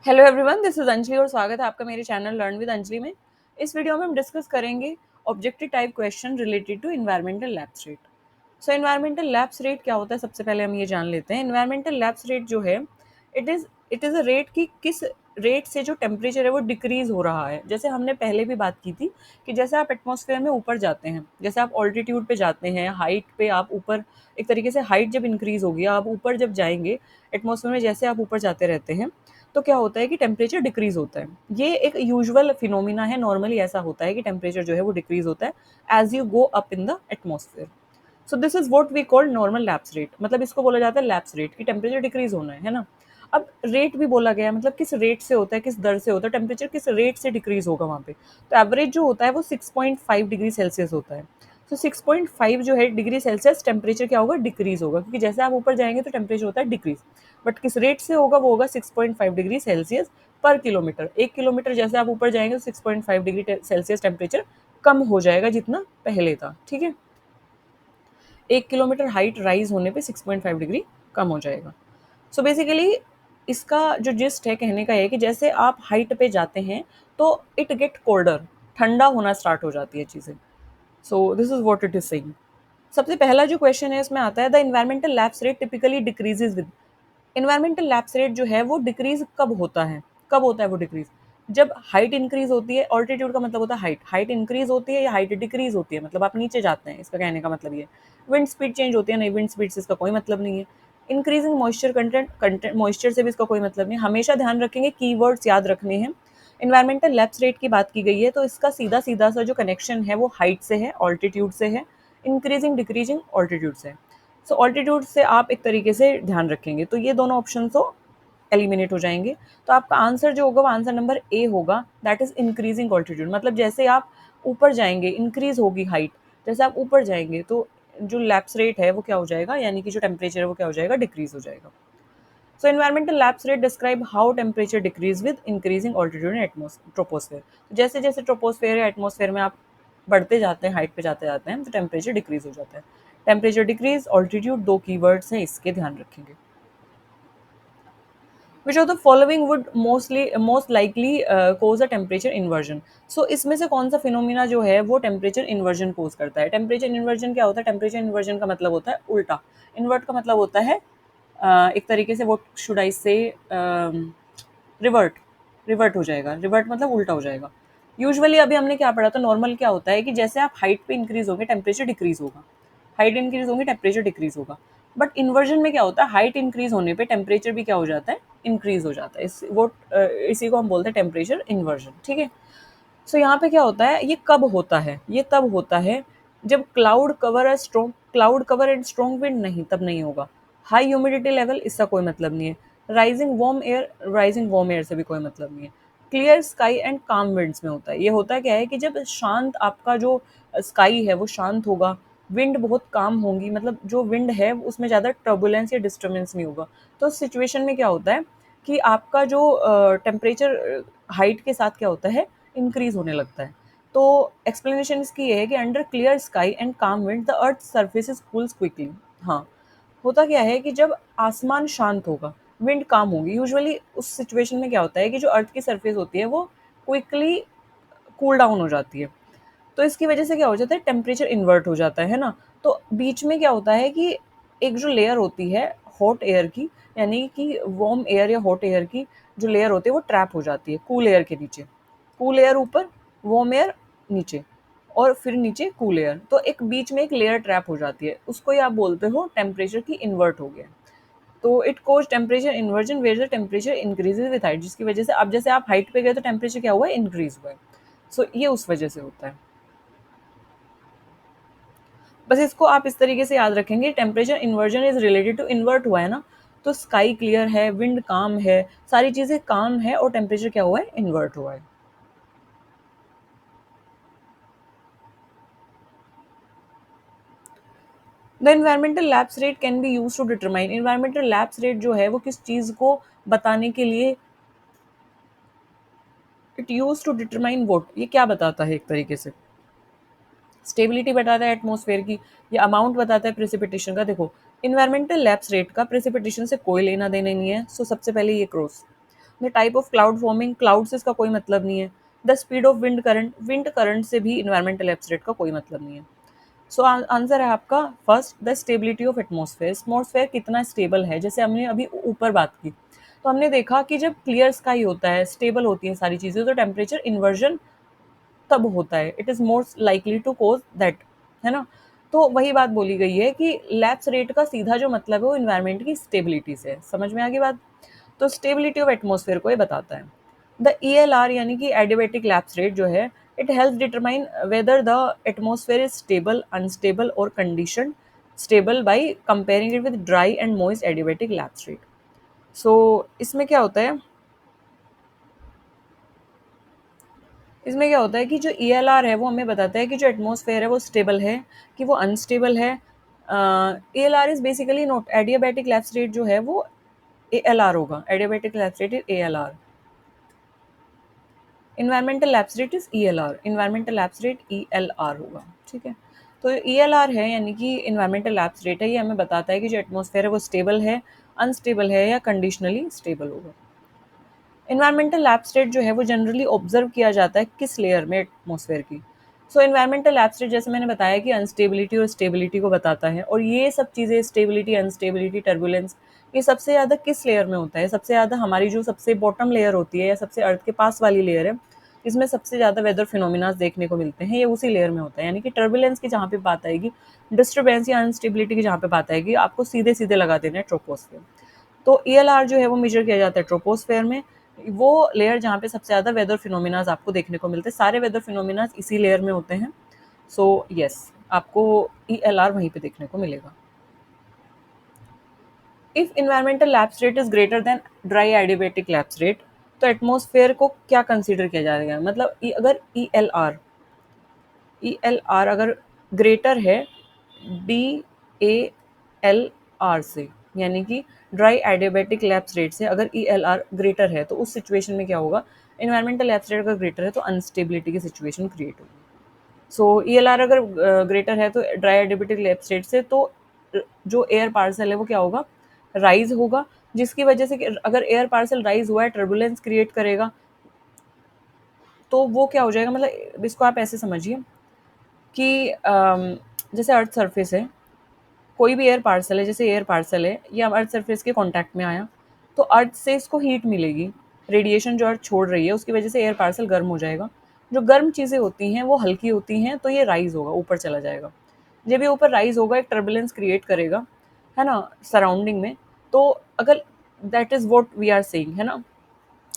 Hello everyone, this is Anjali और स्वागत है आपका मेरे चैनल लर्न विद अंजलि में। इस वीडियो में हम डिस्कस करेंगे objective type question related to environmental lapse rate. So environmental lapse rate क्या होता है, सबसे पहले हम ये जान लेते हैं। एनवायरमेंटल लैप्स रेट जो है, इट इज़ अ रेट की किस रेट से जो टेम्परेचर है वो डिक्रीज हो रहा है। जैसे हमने पहले भी बात की थी कि जैसे आप एटमॉस्फेयर में ऊपर जाते हैं, जैसे आप ऑल्टीट्यूड पे जाते हैं, हाइट पे आप ऊपर, एक तरीके से हाइट जब इंक्रीज होगी, आप ऊपर जब जाएंगे एटमॉस्फेयर में, जैसे आप ऊपर जाते रहते हैं तो क्या होता है कि टेम्परेचर डिक्रीज होता है। ये एक यूजुअल फिनोमिना है, नॉर्मली ऐसा होता है कि टेम्परेचर जो है वो डिक्रीज होता है as you go up in the atmosphere. So this is what we call normal lapse rate, मतलब इसको बोला जाता है लैप्स रेट की टेम्परेचर डिक्रीज होना है ना। अब रेट भी बोला गया है, मतलब किस रेट से होता है, किस दर से होता है, टेम्परेचर किस रेट से डिक्रीज होगा वहाँ पे। तो एवरेज जो होता है वो 6.5 डिग्री सेल्सियस होता है। तो 6.5 जो है डिग्री सेल्सियस टेम्परेचर क्या होगा, डिक्रीज होगा, क्योंकि जैसे आप ऊपर जाएंगे तो टेम्परेचर होता है डिक्रीज। बट किस रेट से होगा, वो होगा 6.5 डिग्री सेल्सियस पर किलोमीटर। 1 किलोमीटर जैसे आप ऊपर जाएंगे तो 6.5 डिग्री सेल्सियस टेम्परेचर कम हो जाएगा जितना पहले था। ठीक है, 1 किलोमीटर हाइट राइज होने पे 6.5 डिग्री कम हो जाएगा। सो बेसिकली इसका जो जिस्ट है कहने का है कि जैसे आप हाइट पे जाते हैं तो इट गेट कोल्डर, ठंडा होना स्टार्ट हो जाती है चीज़ें। सो this is what it is saying. सबसे पहला जो क्वेश्चन है इसमें आता है, the environmental lapse rate typically decreases with. Environmental lapse rate जो है वो डिक्रीज कब होता है, कब होता है वो डिक्रीज, जब हाइट इंक्रीज होती है। ऑल्टीट्यूड का मतलब होता है हाइट, हाइट इंक्रीज होती है या हाइट डिक्रीज होती है, मतलब आप नीचे जाते हैं, इसका कहने का मतलब ये। विंड स्पीड चेंज होती है, नहीं, विंड स्पीड से इसका कोई मतलब नहीं है। इंक्रीजिंग मॉइस्चर कंटेंट मॉइस्चर से भी इसका कोई मतलब नहीं। हमेशा ध्यान रखेंगे, कीवर्ड्स याद रखने हैं। इन्वायरमेंटल लैप्स रेट की बात की गई है तो इसका सीधा सीधा सा जो कनेक्शन है वो हाइट से है, ऑल्टीट्यूड से है। इंक्रीजिंग डिक्रीजिंग ऑल्टीट्यूड से। सो ऑल्टीट्यूड से आप एक तरीके से ध्यान रखेंगे तो ये दोनों ऑप्शन तो एलिमिनेट हो जाएंगे। तो आपका आंसर जो होगा वो आंसर नंबर ए होगा, दैट इज इंक्रीजिंग ऑल्टीट्यूड। मतलब जैसे आप ऊपर जाएंगे इंक्रीज होगी हाइट, जैसे आप ऊपर जाएंगे तो जो लैप्स रेट है वो क्या हो जाएगा, यानी कि जो टेम्परेचर है वो क्या हो जाएगा, डिक्रीज हो जाएगा। सो environmental lapse rate describe how temperature decrease with increasing altitude in troposphere. जैसे जैसे ट्रोपोस्फेयर या एटमोस्फेयर में आप बढ़ते जाते हैं, हाइट पे जाते जाते हैं, तो टेम्परेचर डिक्रीज हो जाता है। टेम्परेचर डिक्रीज, ऑल्टीट्यूड, दो कीवर्ड्स हैं, इसके ध्यान रखेंगे। Which of the following would most likely cause a temperature inversion. So इसमें से कौन सा फिनोमिना जो है वो टेम्परेचर इन्वर्जन कोज करता है। टेम्परेचर इन्वर्जन क्या होता है, टेम्परेचर इन्वर्जन का मतलब होता है उल्टा। इन्वर्ट का मतलब होता है एक तरीके से, वो शुड आई से, रिवर्ट, रिवर्ट हो जाएगा। रिवर्ट मतलब उल्टा हो जाएगा। यूजुअली अभी हमने क्या पढ़ा था, नॉर्मल क्या होता है कि जैसे आप हाइट पे इंक्रीज होंगे टेम्परेचर डिक्रीज होगा, हाइट इंक्रीज होंगे टेम्परेचर डिक्रीज होगा। बट इन्वर्जन में क्या होता है, हाइट इंक्रीज होने पे टेम्परेचर भी क्या हो जाता है, इंक्रीज हो जाता है। इसी को हम बोलते हैं टेम्परेचर इन्वर्जन। ठीक है। सो यहाँ पे क्या होता है, ये कब होता है, ये तब होता है जब cloud cover and strong wind, नहीं तब नहीं होगा। हाई ह्यूमिडिटी लेवल, इसका कोई मतलब नहीं है। राइजिंग वार्म एयर से भी कोई मतलब नहीं है। क्लियर स्काई एंड काम विंड्स में होता है। ये होता क्या है कि जब शांत आपका जो स्काई है वो शांत होगा, विंड बहुत काम होंगी, मतलब जो विंड है उसमें ज़्यादा टर्बुलेंस या डिस्टर्बेंस नहीं होगा। तो उस सिचुएशन में क्या होता है कि आपका जो टेम्परेचर हाइट के साथ क्या होता है, इंक्रीज होने लगता है। तो एक्सप्लेनेशन इसकी ये है कि अंडर क्लियर स्काई एंड काम wind the earth surface cools quickly. हाँ, होता क्या है कि जब आसमान शांत होगा, विंड काम होगी, यूजुअली उस सिचुएशन में क्या होता है कि जो अर्थ की सरफेस होती है वो क्विकली कूल डाउन हो जाती है। तो इसकी वजह से क्या हो जाता है, टेम्परेचर इन्वर्ट हो जाता है ना। तो बीच में क्या होता है कि एक जो लेयर होती है हॉट एयर की, यानी कि वार्म एयर या हॉट एयर की जो लेयर होती है वो ट्रैप हो जाती है कूल एयर के नीचे। कूल एयर ऊपर, वार्म एयर नीचे, और फिर नीचे कूल एयर, तो एक बीच में एक लेयर ट्रैप हो जाती है, उसको ही आप बोलते हो टेम्परेचर की इन्वर्ट हो गया। तो it cause temperature inversion where the temperature increases with height, जिसकी वजह से अब जैसे आप हाइट पे गए तो टेम्परेचर क्या हुआ है, इंक्रीज हुआ है। सो ये उस वजह से होता है। बस इसको आप इस तरीके से याद रखेंगे, temperature inversion is related to invert हुआ है ना, तो स्काई क्लियर है, विंड काम है, सारी चीजें काम है, और टेम्परेचर क्या हुआ है, इन्वर्ट हुआ है। The environmental lapse rate can be use to determine. Environmental lapse rate जो है वो किस चीज को बताने के लिए, it use to determine what, ये क्या बताता है, एक तरीके से स्टेबिलिटी बताता है एटमॉस्फेयर की, या अमाउंट बताता है प्रेसिपिटेशन का। देखो, इन्वायरमेंटल लैप्स रेट का प्रेसिपिटेशन से कोई लेना देना नहीं है। सो सबसे पहले ये cross, the type of cloud forming, cloud से इसका कोई मतलब नहीं है। The speed of wind current से भी इन्वायरमेंटल लैप्स रेट का कोई मतलब नहीं है। सो आंसर है आपका first, the stability of atmosphere. Atmosphere कितना स्टेबल है, जैसे हमने अभी ऊपर बात की, तो हमने देखा कि जब क्लियर स्काई होता है, स्टेबल होती है सारी चीज़ें, तो टेम्परेचर इन्वर्जन तब होता है, it is more likely to cause that, है ना। तो वही बात बोली गई है कि लैप्स रेट का सीधा जो मतलब है वो इन्वायरमेंट की स्टेबिलिटी से है। समझ में आ गई बात। तो स्टेबिलिटी ऑफ एटमॉस्फेयर को ये बताता है। द ELR यानी कि एडियाबैटिक लैप्स रेट जो है, it helps determine whether the atmosphere is stable, unstable और condition stable by comparing it with dry and moist adiabatic lapse rate. So इसमें क्या होता है, इसमें क्या होता है कि जो ELR है वो हमें बताता है कि जो एटमॉस्फेयर है वो स्टेबल है कि वो अनस्टेबल है। ELR is basically note, adiabatic lapse rate जो है वो ALR होगा, adiabatic lapse rate is ALR, environmental lapse rate is ELR, environmental lapse rate ELR होगा। ठीक है, तो ELR है यानी कि इन्वायरमेंटल लैप्स रेट है, ये हमें बताता है कि जो एटमॉस्फेयर है वो स्टेबल है, अनस्टेबल है या कंडीशनली स्टेबल होगा। इन्वायरमेंटल लैप्स रेट जो है वो जनरली ऑब्जर्व किया जाता है किस लेयर में एटमॉस्फेयर की। सो इन्वायरमेंटल लैप्स रेट जैसे मैंने बताया कि अनस्टेबिलिटी और स्टेबिलिटी को बताता है, और ये सब चीज़ें स्टेबिलिटी, अनस्टेबिलिटी, टर्बुलेंस, ये सबसे ज़्यादा किस लेयर में होता है, सबसे ज़्यादा हमारी जो सबसे बॉटम लेयर होती है या सबसे अर्थ के पास वाली लेयर है, इसमें सबसे ज़्यादा वेदर फिनोमिनाज देखने को मिलते हैं, ये उसी लेयर में होता है। यानी कि टर्बुलेंस की जहाँ पे बात आएगी, डिस्टर्बेंस या अनस्टेबिलिटी की जहाँ पे बात आएगी, आपको सीधे सीधे लगा देना है ट्रोपोस्फेयर। तो ELR जो है वो मेजर किया जाता है ट्रोपोस्फेयर में, वो लेयर जहाँ पे सबसे ज़्यादा वेदर फिनोमिनाज आपको देखने को मिलते हैं, सारे वेदर फिनोमिनाज इसी लेयर में होते हैं। सो यस, आपको ELR वहीं पे देखने को मिलेगा। If environmental lapse rate is greater than dry adiabatic lapse rate, तो एटमॉस्फेयर को क्या कंसीडर किया जाएगा, मतलब अगर ELR अगर ग्रेटर है DALR से, यानी कि ड्राई एडियाबैटिक लैप्स रेट से अगर ELR ग्रेटर है, तो उस सिचुएशन में क्या होगा, इन्वायरमेंटल लैप्स रेट अगर ग्रेटर है तो अनस्टेबिलिटी की सिचुएशन क्रिएट होगी। सो ELR अगर ग्रेटर है तो ड्राई एडियाबैटिक लैप्स रेट से, तो जो एयर पार्सल है वो क्या होगा, राइज होगा, जिसकी वजह से अगर एयर पार्सल राइज हुआ है, टर्बुलेंस क्रिएट करेगा, तो वो क्या हो जाएगा, मतलब इसको आप ऐसे समझिए कि जैसे अर्थ सरफेस है, कोई भी एयर पार्सल है, जैसे एयर पार्सल है, ये अर्थ सरफेस के कांटेक्ट में आया, तो अर्थ से इसको हीट मिलेगी, रेडिएशन जो अर्थ छोड़ रही है उसकी वजह से एयर पार्सल गर्म हो जाएगा। जो गर्म चीज़ें होती हैं वो हल्की होती हैं, तो ये राइज होगा, ऊपर चला जाएगा। जब ये ऊपर राइज होगा, एक टर्बुलेंस क्रिएट करेगा, है ना, सराउंडिंग में। तो अगर that is what we are saying, है ना,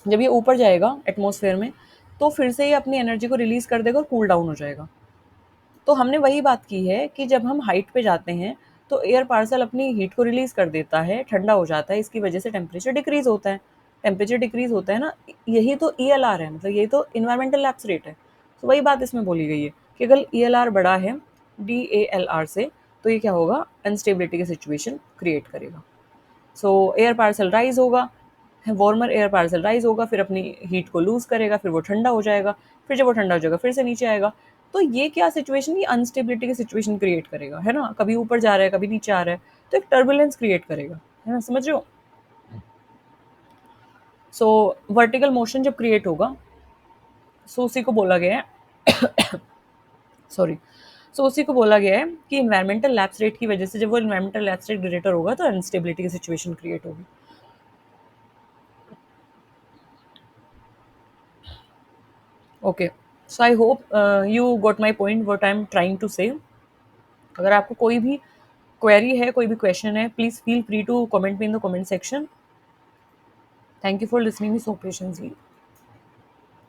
जब ये ऊपर जाएगा एटमॉस्फेयर में, तो फिर से ये अपनी एनर्जी को रिलीज कर देगा और कूल डाउन हो जाएगा। तो हमने वही बात की है कि जब हम हाइट पे जाते हैं तो एयर पार्सल अपनी हीट को रिलीज कर देता है, ठंडा हो जाता है, इसकी वजह से टेम्परेचर डिक्रीज होता है। टेम्परेचर डिक्रीज होता है ना, यही तो ELR है, मतलब यही तो इन्वायरमेंटल लैप्स रेट है। तो वही बात इसमें बोली गई है कि अगर ELR बड़ा है DALR से, तो ये क्या होगा, अनस्टेबिलिटी की सिचुएशन क्रिएट करेगा। सो एयर पार्सल राइज होगा, वार्मर एयर पार्सल राइज होगा, फिर अपनी हीट को लूज करेगा, फिर वो ठंडा हो जाएगा, फिर जब वो ठंडा हो जाएगा फिर से नीचे आएगा। तो ये क्या सिचुएशन, ये अनस्टेबिलिटी की सिचुएशन क्रिएट करेगा, है ना, कभी ऊपर जा रहा है कभी नीचे आ रहा है, तो एक टर्बुलेंस क्रिएट करेगा, है ना, समझ रहे हो। सो वर्टिकल मोशन जब क्रिएट होगा, सो उसी को बोला गया है, सॉरी, सो उसी को बोला गया है कि इन्वायरमेंटल लैप्स रेट की वजह से, जब वो इन्वायरमेंटल लैप्स रेट ग्रेटर होगा तो अनस्टेबिलिटी की सिचुएशन क्रिएट होगी। Okay, so I hope you got my point what I am trying to say. अगर आपको कोई भी क्वेरी है, कोई भी क्वेश्चन है, please feel free to comment me in the comment section. Thank you for listening me so patiently.